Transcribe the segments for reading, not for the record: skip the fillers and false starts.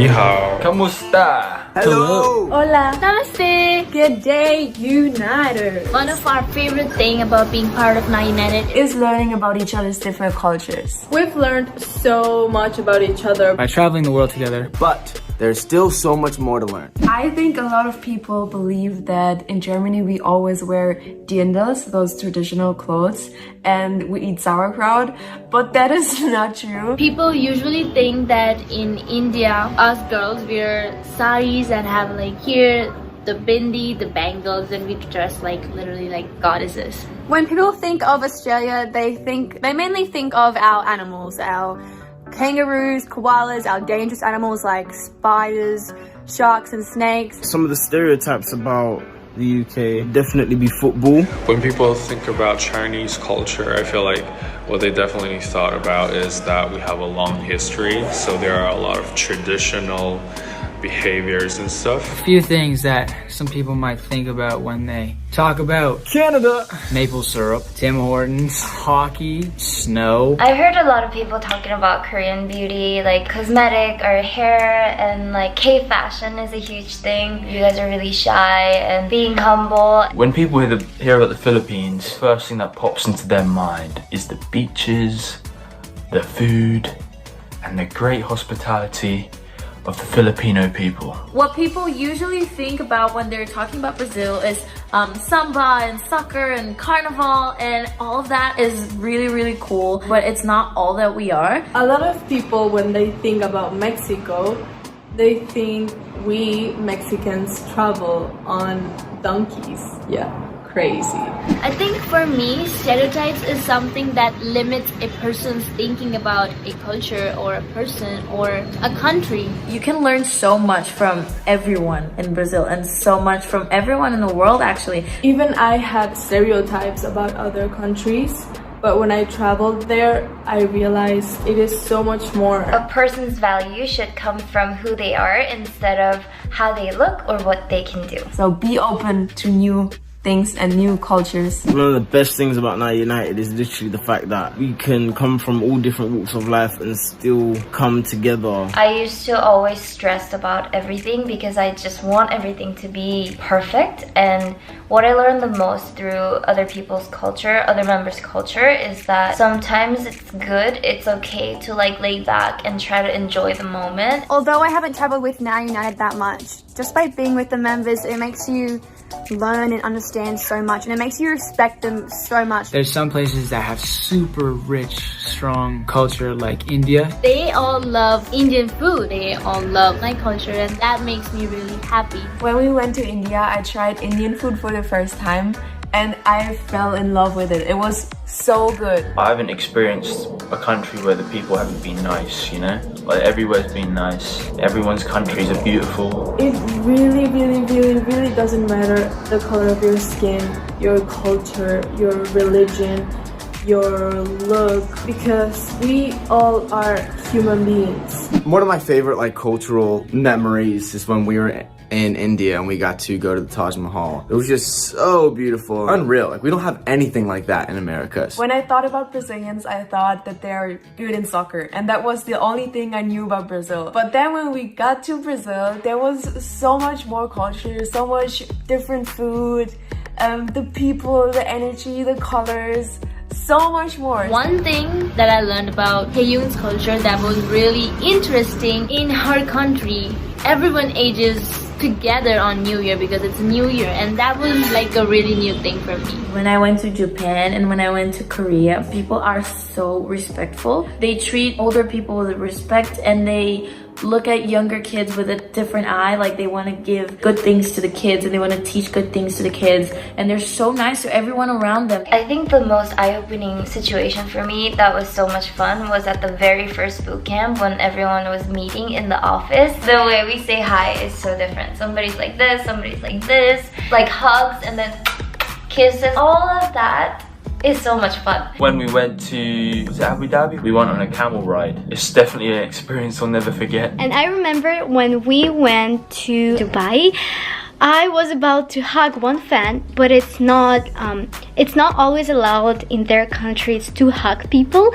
Ni hao. Kamusta? Hello. Hola. Namaste. Good day, United. One of our favorite thing about being part of Now United is learning about each other's different cultures. We've learned so much about each other by traveling the world together. But there's still so much more to learn. I think a lot of people believe that in Germany we always wear dirndls, those traditional clothes, and we eat sauerkraut, but that is not true. People usually think that in India, us girls wear saris and have like here the bindi, the bangles, and we dress like literally like goddesses. When people think of Australia, they mainly think of our animals, our kangaroos, koalas, our dangerous animals like spiders, sharks and snakes. Some of the stereotypes about the UK definitely be football. When people think about Chinese culture, I feel like what they definitely thought about is that we have a long history, so there are a lot of traditional behaviors and stuff. A few things that some people might think about when they talk about Canada: maple syrup, Tim Hortons, hockey, snow. I heard a lot of people talking about Korean beauty, like cosmetic or hair, and like K-fashion is a huge thing. You guys are really shy and being humble. When people hear about the Philippines, first thing that pops into their mind is the beaches, the food, and the great hospitality of the Filipino people. What people usually think about when they're talking about Brazil is samba and soccer and carnival, and all of that is really cool, but it's not all that we are. A lot of people, when they think about Mexico, they think we Mexicans travel on donkeys. Yeah, crazy. I think for me, stereotypes is something that limits a person's thinking about a culture or a person or a country. You can learn so much from everyone in Brazil and so much from everyone in the world actually. Even I had stereotypes about other countries, but when I traveled there, I realized it is so much more. A person's value should come from who they are instead of how they look or what they can do. So be open to new things and new cultures. One of the best things about Now United is literally the fact that we can come from all different walks of life and still come together. I used to always stress about everything because I just want everything to be perfect, and what I learned the most through other people's culture, other members' culture, is that sometimes it's good, it's okay to like lay back and try to enjoy the moment. Although I haven't traveled with Now United that much, just by being with the members, it makes you learn and understand so much, and it makes you respect them so much. There's some places that have super rich, strong culture like India. They all love Indian food, they all love my culture, and that makes me really happy. When we went to India, I tried Indian food for the first time and I fell in love with it. It was so good. I haven't experienced a country where the people haven't been nice, you know? Like everywhere's been nice. Everyone's countries are beautiful. It really doesn't matter the color of your skin, your culture, your religion, your look, because we all are human beings. One of my favorite cultural memories is when we were in India and we got to go to the Taj Mahal. It was just so beautiful, unreal. We don't have anything like that in America. When I thought about Brazilians, I thought that they're good in soccer, and that was the only thing I knew about Brazil. But then when we got to Brazil, there was so much more culture, so much different food, the people, the energy, the colors, so much more. One thing that I learned about Taeyun's culture that was really interesting, in her country, everyone ages together on New Year because it's New Year, and that was like a really new thing for me. When I went to Japan and when I went to Korea, people are so respectful. They treat older people with respect, and they look at younger kids with a different eye. Like they want to give good things to the kids and they want to teach good things to the kids, and they're so nice to everyone around them. I think the most eye-opening situation for me that was so much fun was at the very first boot camp when everyone was meeting in the office. The way we say hi is so different. Somebody's like this, somebody's like this, like hugs and then kisses. All of that is so much fun. When we went to, was it Abu Dhabi? We went on a camel ride. It's definitely an experience I'll never forget. And I remember when we went to Dubai, I was about to hug one fan, but it's not always allowed in their countries to hug people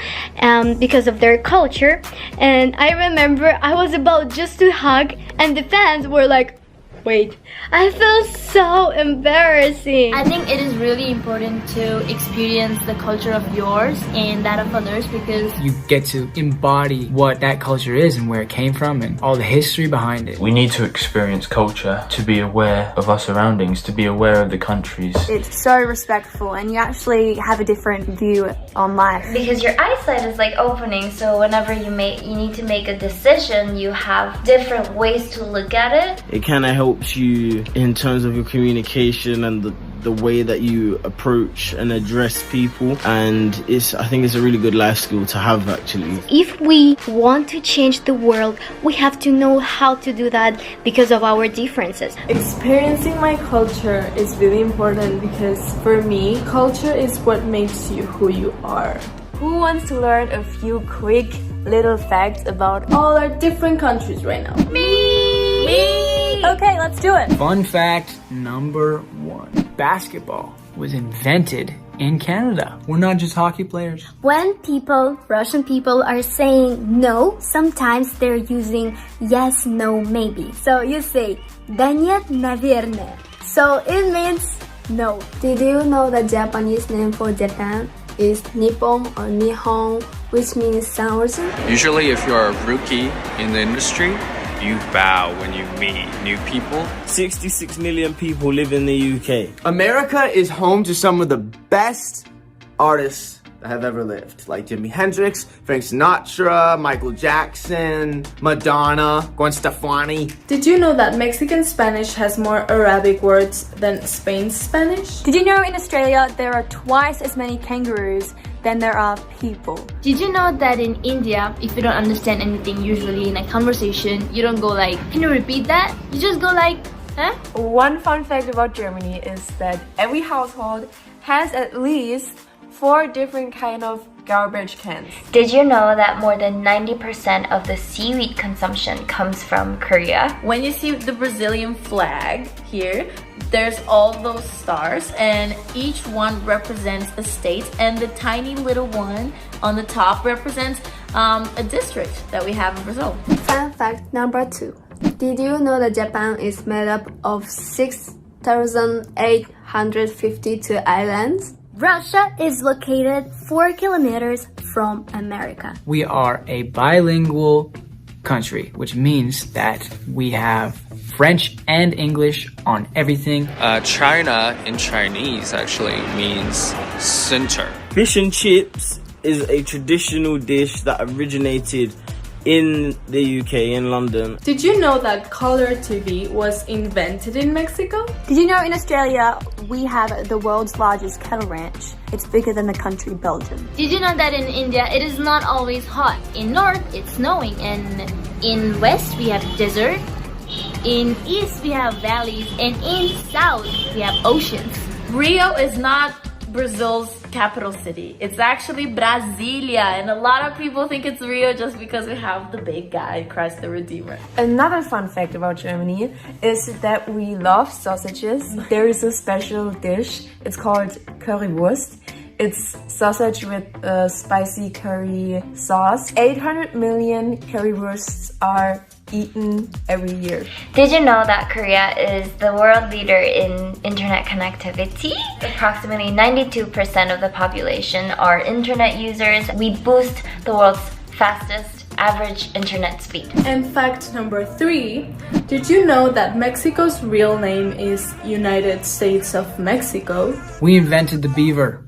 because of their culture. And I remember I was about just to hug, and the fans were like, wait. I felt so embarrassing. I think it is really important to experience the culture of yours and that of others, because you get to embody what that culture is and where it came from and all the history behind it. We need to experience culture to be aware of our surroundings, to be aware of the countries. It's so respectful, and you actually have a different view on life. Because your eyesight is like opening, so whenever you need to make a decision, you have different ways to look at it. It kind of helps you in terms of your communication and the way that you approach and address people, and I think it's a really good life skill to have actually. If we want to change the world, we have to know how to do that because of our differences. Experiencing my culture is really important because for me, culture is what makes you who you are. Who wants to learn a few quick little facts about all our different countries right now? Me! Okay, let's do it. Fun fact number 1. Basketball was invented in Canada. We're not just hockey players. When Russian people are saying no, sometimes they're using yes, no, maybe. So you say да нет, наверное. So it means no. Did you know that Japanese name for Japan is Nippon or Nihon, which means sun or sun? Usually if you're a rookie in the industry, you bow when you meet new people. 66 million people live in the UK. America is home to some of the best artists that have ever lived, like Jimi Hendrix, Frank Sinatra, Michael Jackson, Madonna, Gwen Stefani. Did you know that Mexican Spanish has more Arabic words than Spain Spanish? Did you know in Australia there are twice as many kangaroos than there are people? Did you know that in India, if you don't understand anything usually in a conversation, you don't go like, can you repeat that? You just go like, huh? One fun fact about Germany is that every household has at least 4 different kind of garbage cans. Did you know that more than 90% of the seaweed consumption comes from Korea? When you see the Brazilian flag here, there's all those stars and each one represents a state, and the tiny little one on the top represents a district that we have in Brazil. Fun fact number 2. Did you know that Japan is made up of 6,852 islands? Russia is located 4 kilometers from America. We are a bilingual country, which means that we have French and English on everything. China in Chinese actually means center. Fish and chips is a traditional dish that originated in the UK, in London. Did you know that color TV was invented in Mexico? Did you know in Australia we have the world's largest cattle ranch? It's bigger than the country Belgium. Did you know that in India it is not always hot? In north it's snowing, and in west we have desert, in east we have valleys, and in south we have oceans. Rio is not Brazil's capital city. It's actually Brasilia, and a lot of people think it's Rio just because we have the big guy, Christ the Redeemer. Another fun fact about Germany is that we love sausages. There is a special dish. It's called Currywurst. It's sausage with spicy curry sauce. 800 million currywursts are eaten every year. Did you know that Korea is the world leader in internet connectivity? Approximately 92% of the population are internet users. We boost the world's fastest average internet speed. And fact number 3, did you know that Mexico's real name is United States of Mexico? We invented the beaver.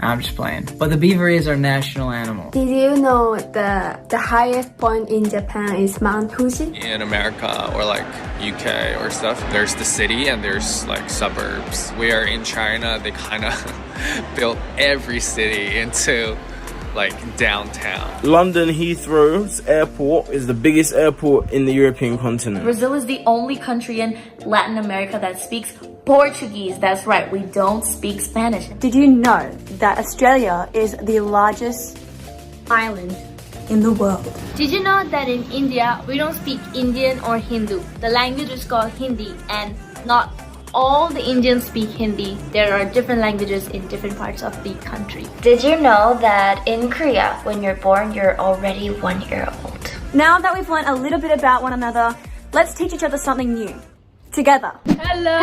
I'm just playing. But the beaver is our national animal. Did you know the highest point in Japan is Mount Fuji? In America or like UK or stuff, there's the city and there's like suburbs. We are in China, they kind of built every city into like downtown. London Heathrow's airport is the biggest airport in the European continent. Brazil is the only country in Latin America that speaks Portuguese. That's right, we don't speak Spanish. Did you know that Australia is the largest island in the world. Did you know that in India, we don't speak Indian or Hindu? The language is called Hindi, and not all the Indians speak Hindi. There are different languages in different parts of the country. Did you know that in Korea, when you're born, you're already 1 year old? Now that we've learned a little bit about one another, let's teach each other something new. Together. Hello!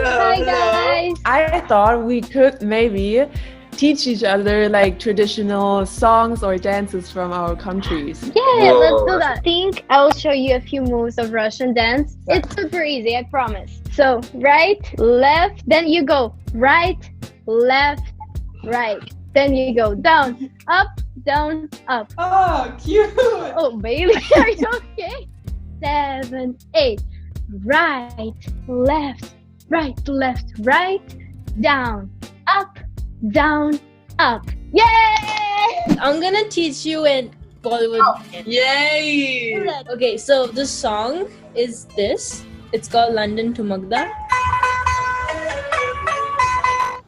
Hi guys! I thought we could maybe teach each other like traditional songs or dances from our countries. Yeah, let's do that. I think I'll show you a few moves of Russian dance. It's super easy, I promise. So, right, left, then you go right, left, right. Then you go down, up, up. Oh, cute! Oh, baby, are you okay? 7, 8. Right, left, right, down, up, up. Yay! I'm gonna teach you in Bollywood. Yay! Okay, so the song is this. It's called London to Magda.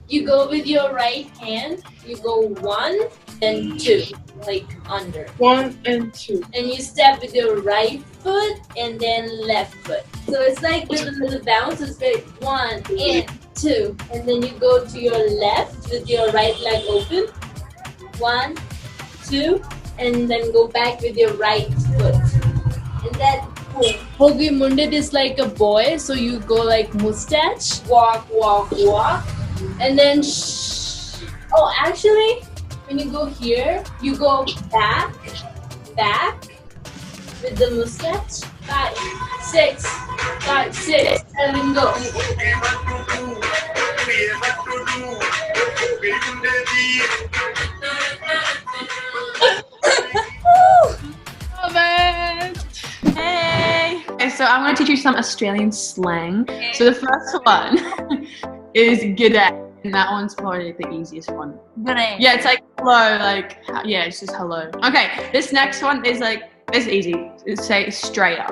You go with your right hand, you go 1 and 2, like under. 1 and 2. And you step with your right foot and then left foot. So it's like with a little bounce, it's like 1 and 2. And then you go to your left with your right leg open. 1, 2, and then go back with your right foot. And that Hogi Mundit is like a boy, so you go like mustache, walk, walk, walk. And then oh, actually, when you go here, you go back with the mustache. 5, 6, 5, 6, 7, go. Hey! Okay, so I'm going to teach you some Australian slang. So the first one is g'day, and that one's probably the easiest one. G'day. Yeah, it's like hello, like, yeah, it's just hello. Okay, this next one is like, it's easy. It's say Straya.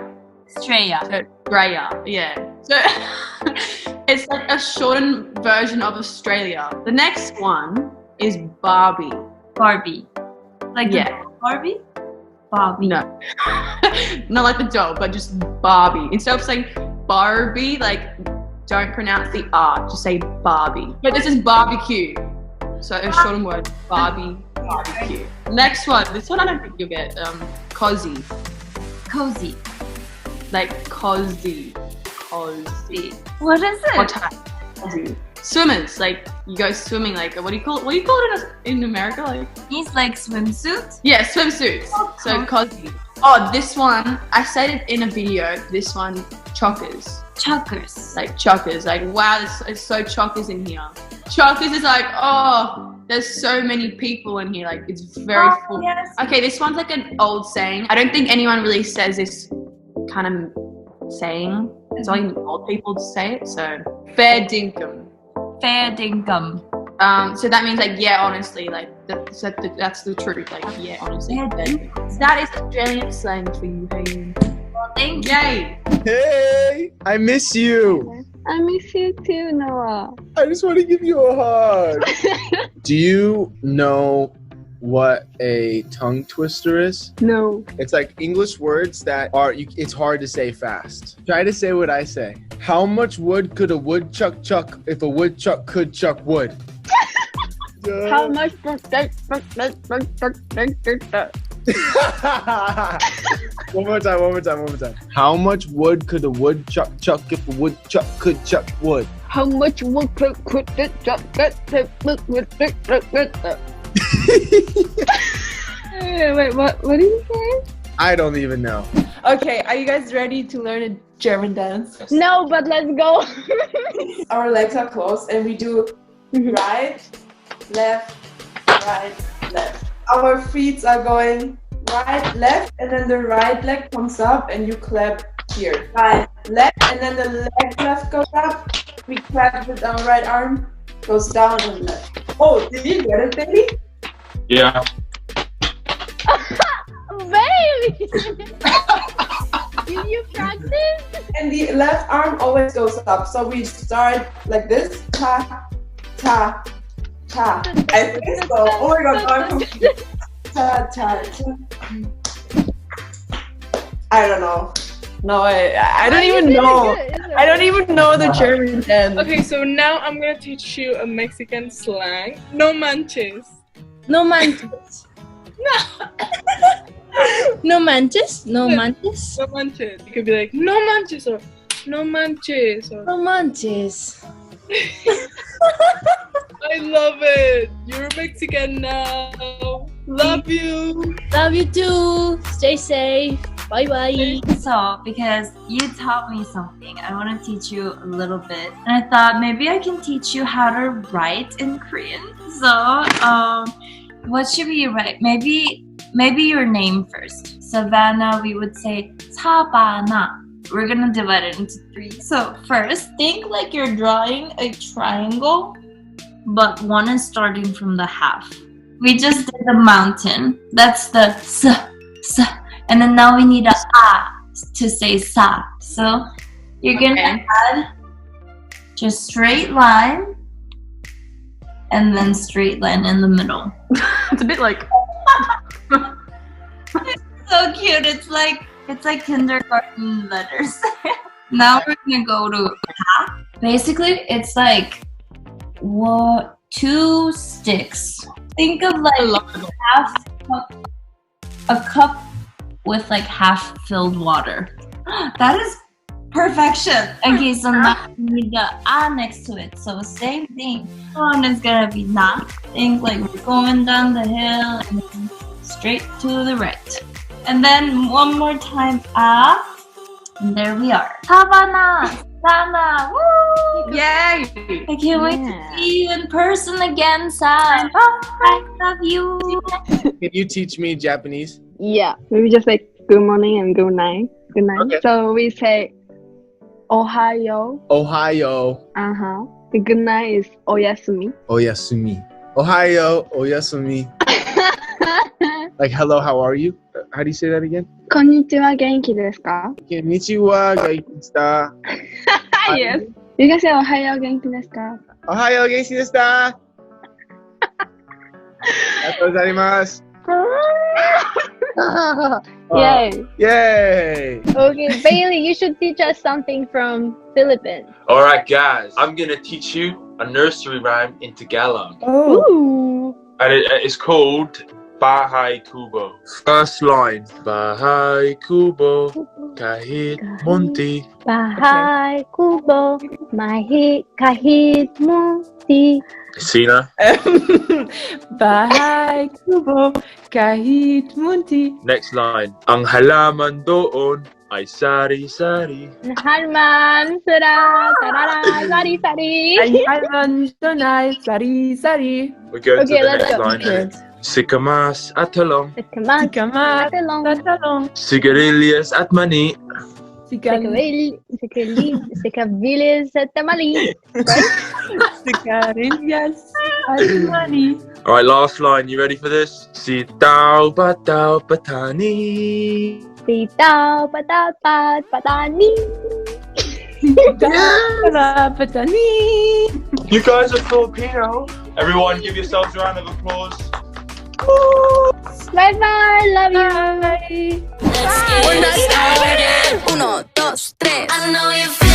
Straya. So, Straya, yeah. So, it's like a shortened version of Australia. The next one is Barbie. Barbie. Like yeah. Barbie? Barbie. No. Not like the doll, but just Barbie. Instead of saying Barbie, like, don't pronounce the R, just say Barbie. But this is barbecue. So a shortened word, barbecue. Next one, this one I don't think you'll get. Cozy. Cozy. Like cozy. Cozy. What is it? What type? Cozy. Swimmers, like you go swimming, like what do you call it in America? Like It's like swimsuits? yeah, swimsuits. So cozy. Oh, this one I said it in a video. This one, chockers. Chockers. Like chockers. Like wow, it's so chockers in here. Chockers is like oh, there's so many people in here. Like it's very full. Yes. Okay, this one's like an old saying. I don't think anyone really says this kind of saying. It's only old people to say it. So fair dinkum. Fair dinkum. So that means like yeah, honestly, like that's the truth. Like yeah, honestly. Yeah, that is Australian slang for you. Hey. Well, thank you. Yay! Hey, I miss you. I miss you too, Noah. I just want to give you a hug. Do you know what a tongue twister is? No. It's like English words that are, it's hard to say fast. Try to say what I say. How much wood could a woodchuck chuck if a woodchuck could chuck wood? How much? One more time. How much wood could a woodchuck chuck if a woodchuck could chuck wood? How much wood could it chuck? Wait, what did you say? I don't even know. Okay, are you guys ready to learn a German dance? No, but let's go. Our legs are closed and we do right, left, right, left. Our feet are going right, left, and then the right leg comes up and you clap here. Right, left, and then the leg left goes up. We clap with our right arm, goes down and left. Oh, did you get it, baby? Yeah. Baby! Did you practice? And the left arm always goes up. So we start like this. Ta, ta, ta. I think so. Oh my god, I'm confused. I don't know. No, I don't even know. I don't even know the German then. Okay, so now I'm gonna teach you a Mexican slang. No manches. No manches. No. No manches. No manches. No manches. You could be like, no manches, or no manches, or No manches. I love it. You're Mexican now. Love you. Love you too. Stay safe. Bye bye. So, because you taught me something, I want to teach you a little bit. And I thought maybe I can teach you how to write in Korean. So, what should we write? Maybe your name first. Savannah, we would say Sabana. We're gonna divide it into 3. So first, think like you're drawing a triangle, but one is starting from the half. We just did the mountain. That's the s. And then now we need a to say sa. So you're gonna add just straight line and then straight line in the middle. It's a bit like It's so cute. It's like kindergarten letters. Now we're gonna go to ha. Basically, it's like 2 sticks. Think of like half a cup with like half filled water. That is perfection. Okay, so now we need the next to it. So same thing. One is gonna be na. Think like we're going down the hill and then straight to the right. And then one more time, and there we are. Sabana, Sana, woo! Yay! I can't wait to see you in person again, Sam. I love you. Can you teach me Japanese? Yeah, maybe just like good morning and good night. Good night. Okay. So we say Ohayo. Ohio. The good night is Oyasumi. Oyasumi. Ohio. Oyasumi. Like, hello, how are you? How do you say that again? Konnichiwa, genki desu ka? Konnichiwa, genki desu ka? Yes. You can say Ohayo, genki desu ka? Ohio, genki desu ka? Arigatou gozaimasu. Yay. Yay! Okay, Bailey, you should teach us something from Philippines. Alright guys, I'm gonna teach you a nursery rhyme in Tagalog. Ooh. And it's called Bahay Kubo. First line. Bahay Kubo, kahit munti. Bahay kubo, kahit munti. Sina. Bahay kubo, kahit munti. Next line. Ang halaman doon ay sari-sari. Halaman, sara, tarara, sari, sari. Halaman doon ay sari-sari. We go to the let's next go. line. Sikamas at talong. Sikamat, Tatalong. Sigarilyas at mani. Sikabilis at tamali. Sigarilyas at mani. Alright, last line. You ready for this? Sitaw bataw patani. Sitaw, patapat, patani. Patani. You guys are Filipino. Everyone give yourselves a round of applause. Bye bye, love you. We're not started. 1, 2, 3. I know you feel